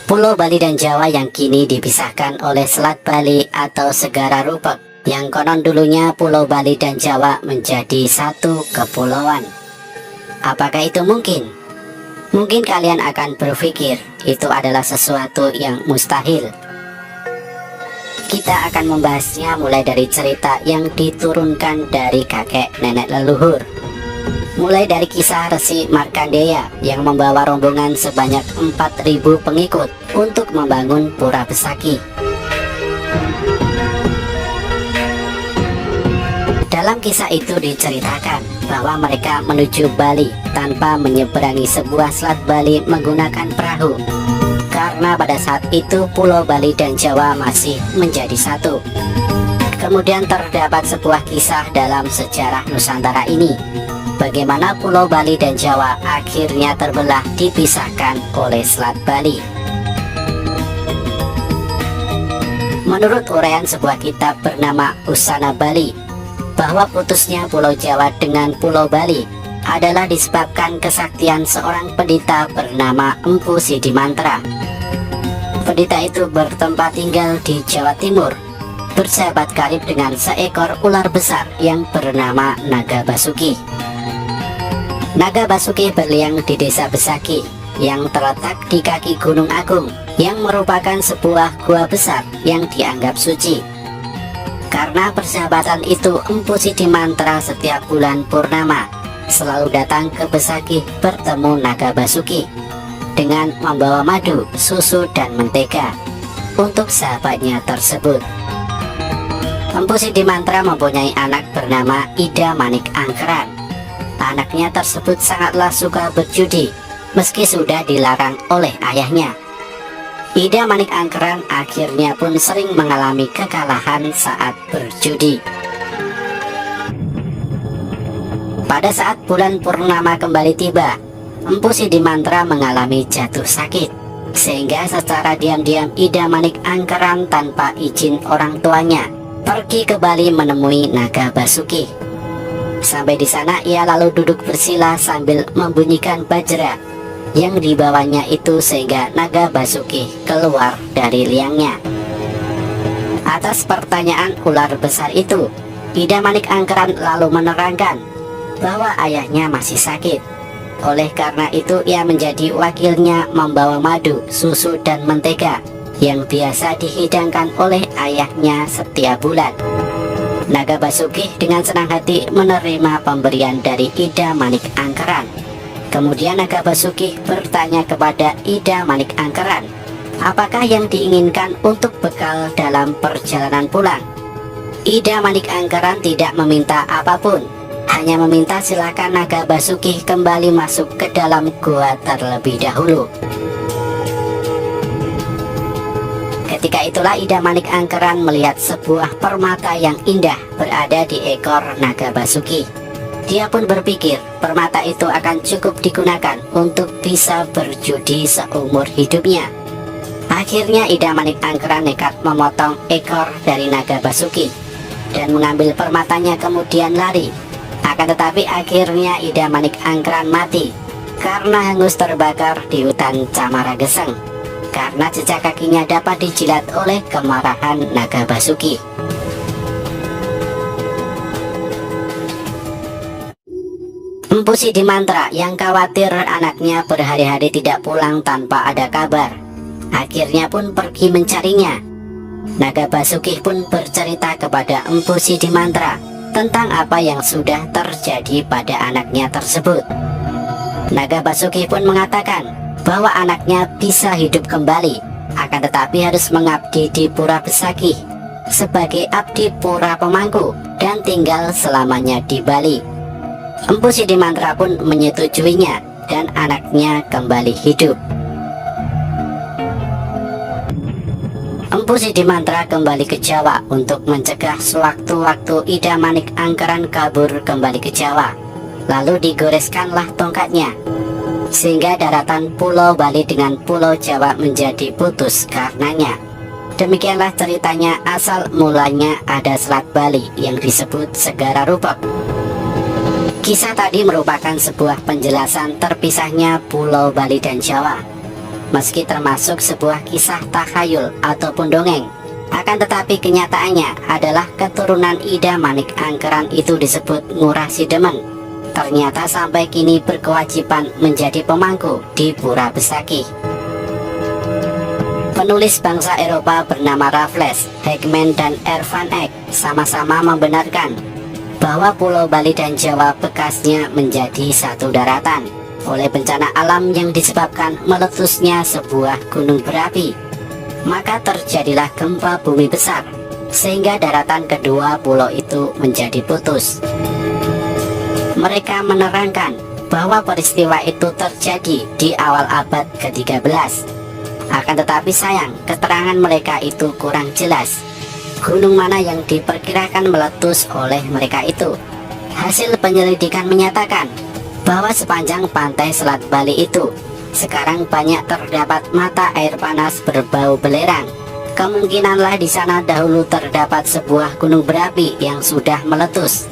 Pulau Bali dan Jawa yang kini dipisahkan oleh Selat Bali atau Segara Rupek, yang konon dulunya Pulau Bali dan Jawa menjadi satu kepulauan. Apakah itu mungkin? Mungkin kalian akan berpikir itu adalah sesuatu yang mustahil. Kita akan membahasnya mulai dari cerita yang diturunkan dari kakek nenek leluhur. Mulai dari kisah Resi Markandeya yang membawa rombongan sebanyak 4.000 pengikut untuk membangun Pura Besaki. Dalam kisah itu diceritakan bahwa mereka menuju Bali tanpa menyeberangi sebuah selat Bali menggunakan perahu, karena pada saat itu Pulau Bali dan Jawa masih menjadi satu. Kemudian terdapat sebuah kisah dalam sejarah Nusantara ini, bagaimana Pulau Bali dan Jawa akhirnya terbelah dipisahkan oleh Selat Bali. Menurut uraian sebuah kitab bernama Usana Bali, bahwa putusnya Pulau Jawa dengan Pulau Bali adalah disebabkan kesaktian seorang pendeta bernama Empu Sidimantra. Pendeta itu bertempat tinggal di Jawa Timur, bersahabat karib dengan seekor ular besar yang bernama Naga Basuki. Naga Basuki berliang di desa Besaki yang terletak di kaki Gunung Agung, yang merupakan sebuah gua besar yang dianggap suci. Karena persahabatan itu, Empu Sidimantra setiap bulan purnama selalu datang ke Besaki bertemu Naga Basuki dengan membawa madu, susu, dan mentega untuk sahabatnya tersebut. Empu Sidimantra mempunyai anak bernama Ida Manik Angkeran. Anaknya tersebut sangatlah suka berjudi, meski sudah dilarang oleh ayahnya. Ida Manik Angkeran akhirnya pun sering mengalami kekalahan saat berjudi. Pada saat bulan purnama kembali tiba, Empu Sidimantra mengalami jatuh sakit, sehingga secara diam-diam Ida Manik Angkeran tanpa izin orang tuanya pergi ke Bali menemui Naga Basuki. Sampai di sana ia lalu duduk bersila sambil membunyikan bajra yang dibawanya itu, sehingga Naga Basuki keluar dari liangnya. Atas pertanyaan ular besar itu, Ida Manik Angkeran lalu menerangkan bahwa ayahnya masih sakit. Oleh karena itu ia menjadi wakilnya membawa madu, susu, dan mentega yang biasa dihidangkan oleh ayahnya setiap bulan. Naga Basuki dengan senang hati menerima pemberian dari Ida Manik Angkeran. Kemudian Naga Basuki bertanya kepada Ida Manik Angkeran, apakah yang diinginkan untuk bekal dalam perjalanan pulang. Ida Manik Angkeran tidak meminta apapun, hanya meminta silakan Naga Basuki kembali masuk ke dalam gua terlebih dahulu. Ketika itulah Ida Manik Angkeran melihat sebuah permata yang indah berada di ekor Naga Basuki. Dia pun berpikir permata itu akan cukup digunakan untuk bisa berjudi seumur hidupnya. Akhirnya Ida Manik Angkeran nekat memotong ekor dari Naga Basuki dan mengambil permatanya kemudian lari. Akan tetapi akhirnya Ida Manik Angkeran mati karena hangus terbakar di hutan Camara Geseng, karena jejak kakinya dapat dijilat oleh kemarahan Naga Basuki. Empu Sidimantra yang khawatir anaknya berhari-hari tidak pulang tanpa ada kabar, akhirnya pun pergi mencarinya. Naga Basuki pun bercerita kepada Empu Sidimantra tentang apa yang sudah terjadi pada anaknya tersebut. Naga Basuki pun mengatakan bahwa anaknya bisa hidup kembali, akan tetapi harus mengabdi di Pura Besaki sebagai abdi pura pemangku dan tinggal selamanya di Bali. Empu Sidimantra pun menyetujuinya dan anaknya kembali hidup. Empu Sidimantra kembali ke Jawa untuk mencegah sewaktu-waktu Ida Manik Angkeran kabur kembali ke Jawa. Lalu digoreskanlah tongkatnya, sehingga daratan Pulau Bali dengan Pulau Jawa menjadi putus karenanya. Demikianlah ceritanya asal mulanya ada Selat Bali yang disebut Segara Rupek. Kisah tadi merupakan sebuah penjelasan terpisahnya Pulau Bali dan Jawa. meski termasuk sebuah kisah takhayul ataupun dongeng. Akan tetapi kenyataannya adalah keturunan Ida Manik Angkeran itu disebut Ngurah Sidemen. Ternyata sampai kini berkewajiban menjadi pemangku di Pura Besakih. Penulis bangsa Eropa bernama Raffles, Heckman, dan Ervan Eck sama-sama membenarkan bahwa Pulau Bali dan Jawa bekasnya menjadi satu daratan oleh bencana alam yang disebabkan meletusnya sebuah gunung berapi. Maka terjadilah gempa bumi besar, sehingga daratan kedua pulau itu menjadi putus. Mereka menerangkan bahwa peristiwa itu terjadi di awal abad ke-13. Akan tetapi sayang, keterangan mereka itu kurang jelas. Gunung mana yang diperkirakan meletus oleh mereka itu? Hasil penyelidikan menyatakan bahwa sepanjang pantai Selat Bali itu sekarang banyak terdapat mata air panas berbau belerang. Kemungkinanlah di sana dahulu terdapat sebuah gunung berapi yang sudah meletus.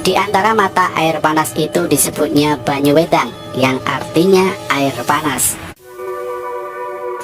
Di antara mata air panas itu disebutnya Banyu Wedang, yang artinya air panas.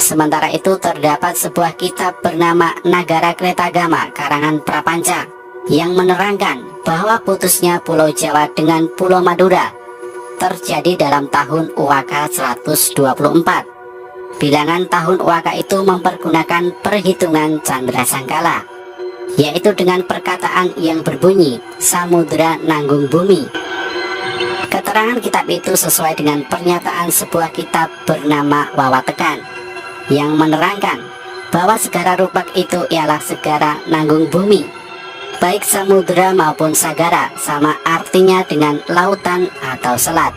Sementara itu terdapat sebuah kitab bernama Nagara Kretagama karangan Prapanca yang menerangkan bahwa putusnya Pulau Jawa dengan Pulau Madura terjadi dalam tahun Uwaka 124. Bilangan tahun Uwaka itu mempergunakan perhitungan Candra Sangkala, yaitu dengan perkataan yang berbunyi Samudra Nanggung Bumi. Keterangan kitab itu sesuai dengan pernyataan sebuah kitab bernama Wawatekan yang menerangkan bahwa segara rupak itu ialah segara nanggung bumi. Baik samudera maupun sagara sama artinya dengan lautan atau selat.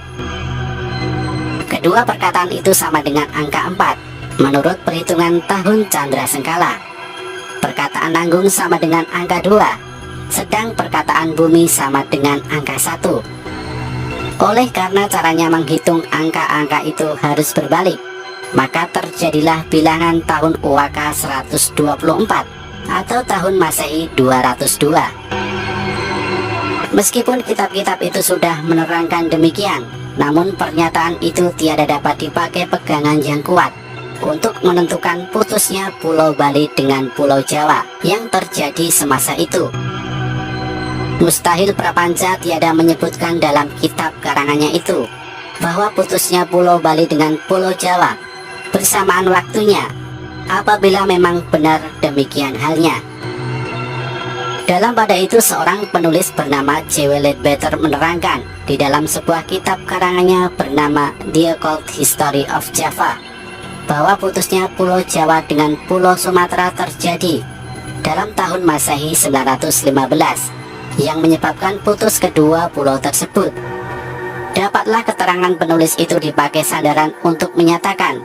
Kedua perkataan itu sama dengan angka 4 menurut perhitungan tahun Candra Sengkala. Perkataan nanggung sama dengan angka 2, sedang perkataan bumi sama dengan angka 1. Oleh karena caranya menghitung angka-angka itu harus berbalik, maka terjadilah bilangan tahun Uwaka 124 atau tahun Masehi 202. Meskipun kitab-kitab itu sudah menerangkan demikian, namun pernyataan itu tiada dapat dipakai pegangan yang kuat untuk menentukan putusnya Pulau Bali dengan Pulau Jawa yang terjadi semasa itu. Mustahil Prapanca tiada menyebutkan dalam kitab karangannya itu bahwa putusnya Pulau Bali dengan Pulau Jawa bersamaan waktunya, apabila memang benar demikian halnya. Dalam pada itu seorang penulis bernama J.W. Leadbeater menerangkan di dalam sebuah kitab karangannya bernama The Occult History of Java bahwa putusnya Pulau Jawa dengan Pulau Sumatera terjadi dalam tahun Masehi 915 yang menyebabkan putus kedua pulau tersebut. Dapatlah keterangan penulis itu dipakai sandaran untuk menyatakan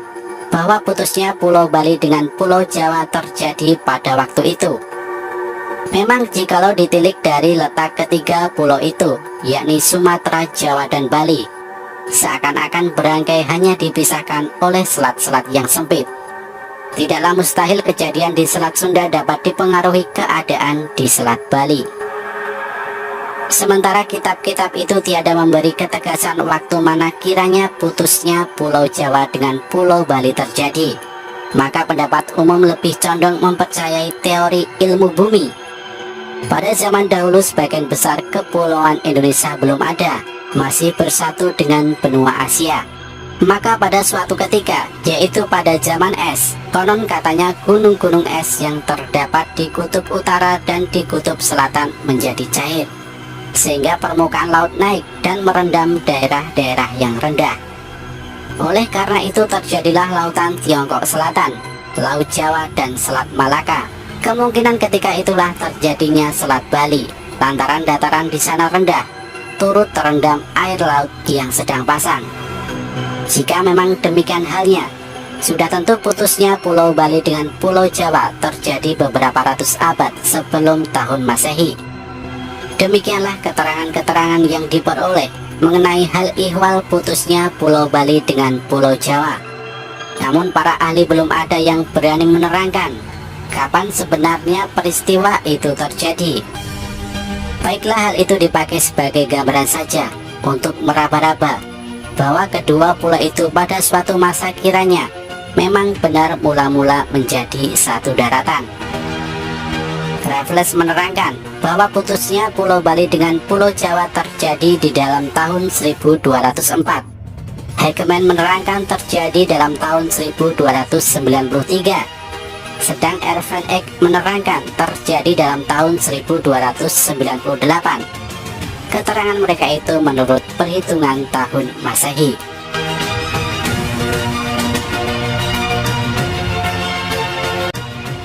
bahwa putusnya Pulau Bali dengan Pulau Jawa terjadi pada waktu itu. Memang jikalau ditilik dari letak ketiga pulau itu, yakni Sumatera, Jawa, dan Bali, seakan-akan berangkai hanya dipisahkan oleh selat-selat yang sempit. Tidaklah mustahil kejadian di Selat Sunda dapat dipengaruhi keadaan di Selat Bali. Sementara kitab-kitab itu tiada memberi ketegasan waktu mana kiranya putusnya Pulau Jawa dengan Pulau Bali terjadi, maka pendapat umum lebih condong mempercayai teori ilmu bumi. Pada zaman dahulu sebagian besar kepulauan Indonesia belum ada, masih bersatu dengan benua Asia. Maka pada suatu ketika, yaitu pada zaman es, konon katanya gunung-gunung es yang terdapat di kutub utara dan di kutub selatan menjadi cair, sehingga permukaan laut naik dan merendam daerah-daerah yang rendah. Oleh karena itu terjadilah lautan Tiongkok Selatan, Laut Jawa, dan Selat Malaka. Kemungkinan ketika itulah terjadinya Selat Bali, lantaran dataran di sana rendah, turut terendam air laut yang sedang pasang. Jika memang demikian halnya, sudah tentu putusnya Pulau Bali dengan Pulau Jawa terjadi beberapa ratus abad sebelum tahun Masehi. Demikianlah keterangan-keterangan yang diperoleh mengenai hal ihwal putusnya Pulau Bali dengan Pulau Jawa. Namun para ahli belum ada yang berani menerangkan kapan sebenarnya peristiwa itu terjadi. Baiklah, hal itu dipakai sebagai gambaran saja untuk meraba-raba bahwa kedua pulau itu pada suatu masa kiranya memang benar mula-mula menjadi satu daratan. Raffles menerangkan bahwa putusnya Pulau Bali dengan Pulau Jawa terjadi di dalam tahun 1204. Hegeman menerangkan terjadi dalam tahun 1293. Sedang R. van Eyck menerangkan terjadi dalam tahun 1298. Keterangan mereka itu menurut perhitungan tahun Masehi.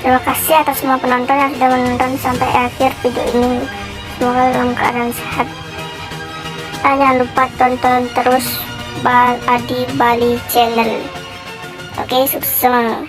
Terima kasih atas semua penonton yang sudah menonton sampai akhir video ini. Semoga dalam keadaan sehat. Dan jangan lupa tonton terus Adi Bali Channel. Oke, sukses semua.